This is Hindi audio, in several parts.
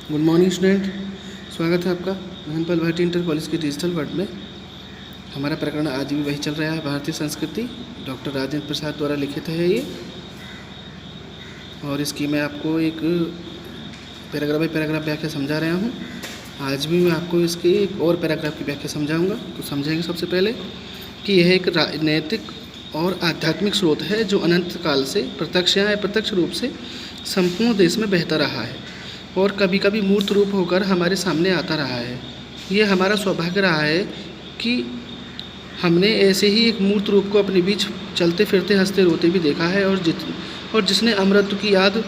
गुड मॉर्निंग स्टूडेंट, स्वागत है आपका महनपाल भाटी इंटर कॉलेज के डिजिटल वर्ल्ड में। हमारा प्रकरण आज भी वही चल रहा है, भारतीय संस्कृति। डॉक्टर राजेंद्र प्रसाद द्वारा लिखित है ये, और इसकी मैं आपको एक पैराग्राफ बाई पैराग्राफ व्याख्या समझा रहा हूँ। आज भी मैं आपको इसकी एक और पैराग्राफ की व्याख्या समझाऊँगा। तो समझेंगे सबसे पहले कि यह एक राजनैतिक और आध्यात्मिक स्रोत है जो अनंत काल से प्रत्यक्ष या अप्रत्यक्ष रूप से संपूर्ण देश में बहता रहा है और कभी कभी मूर्त रूप होकर हमारे सामने आता रहा है। ये हमारा सौभाग्य रहा है कि हमने ऐसे ही एक मूर्त रूप को अपने बीच चलते फिरते हंसते रोते भी देखा है, और जिसने अमृत की याद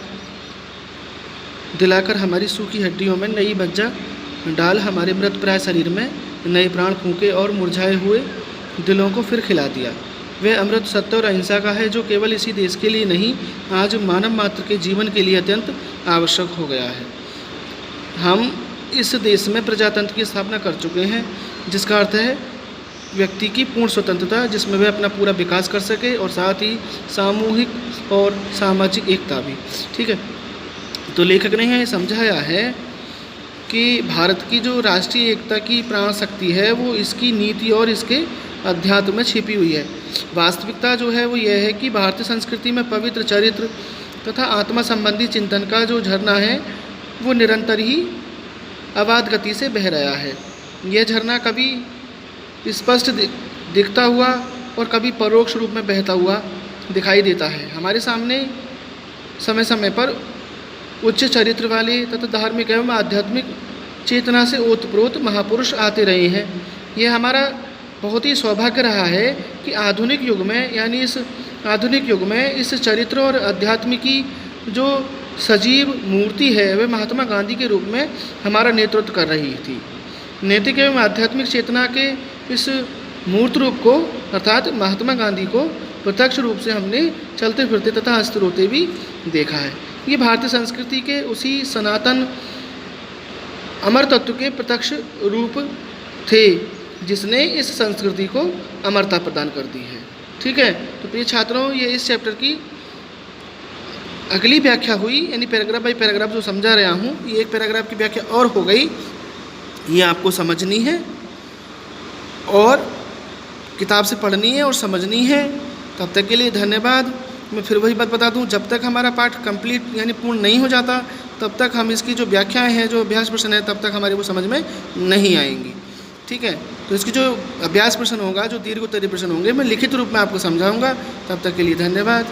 दिलाकर हमारी सूखी हड्डियों में नई मज्जा डाल हमारे मृत प्राय शरीर में नए प्राण फूंके और मुरझाए हुए दिलों को फिर खिला दिया। वह अमृत सत्य और अहिंसा का है जो केवल इसी देश के लिए नहीं, आज मानव मात्र के जीवन के लिए अत्यंत आवश्यक हो गया है। हम इस देश में प्रजातंत्र की स्थापना कर चुके हैं, जिसका अर्थ है व्यक्ति की पूर्ण स्वतंत्रता, जिसमें वह अपना पूरा विकास कर सके और साथ ही सामूहिक और सामाजिक एकता भी। ठीक है, तो लेखक ने यह समझाया है कि भारत की जो राष्ट्रीय एकता की प्राण शक्ति है वो इसकी नीति और इसके अध्यात्म में छिपी हुई है। वास्तविकता जो है वो यह है कि भारतीय संस्कृति में पवित्र चरित्र तथा आत्मा संबंधी चिंतन का जो झरना है वो निरंतर ही अबाध गति से बह रहा है। यह झरना कभी स्पष्ट दिखता हुआ और कभी परोक्ष रूप में बहता हुआ दिखाई देता है। हमारे सामने समय समय पर उच्च चरित्र वाले तथा धार्मिक एवं आध्यात्मिक चेतना से ओतप्रोत महापुरुष आते रहे हैं। यह हमारा बहुत ही सौभाग्य रहा है कि आधुनिक युग में, यानी इस आधुनिक युग में इस चरित्र और अध्यात्म की जो सजीव मूर्ति है वह महात्मा गांधी के रूप में हमारा नेतृत्व कर रही थी। नैतिक एवं आध्यात्मिक चेतना के इस मूर्त रूप को अर्थात महात्मा गांधी को प्रत्यक्ष रूप से हमने चलते फिरते तथा हंसते रोते भी देखा है। ये भारतीय संस्कृति के उसी सनातन अमर तत्व के प्रत्यक्ष रूप थे जिसने इस संस्कृति को अमरता प्रदान कर दी है। ठीक है, तो प्रिय छात्रों, ये इस चैप्टर की अगली व्याख्या हुई, यानी पैराग्राफ बाई पैराग्राफ जो समझा रहा हूँ, ये एक पैराग्राफ की व्याख्या और हो गई। ये आपको समझनी है और किताब से पढ़नी है और समझनी है। तब तक के लिए धन्यवाद। मैं फिर वही बात बता दूं, जब तक हमारा पाठ कंप्लीट यानी पूर्ण नहीं हो जाता तब तक हम इसकी जो व्याख्याएं हैं, जो अभ्यास प्रश्न है, तब तक हमारे वो समझ में नहीं आएंगी। ठीक है, तो इसकी जो अभ्यास प्रश्न होगा, जो दीर्घ उत्तरीय प्रश्न होंगे, मैं लिखित रूप में आपको समझाऊंगा। तब तक के लिए धन्यवाद।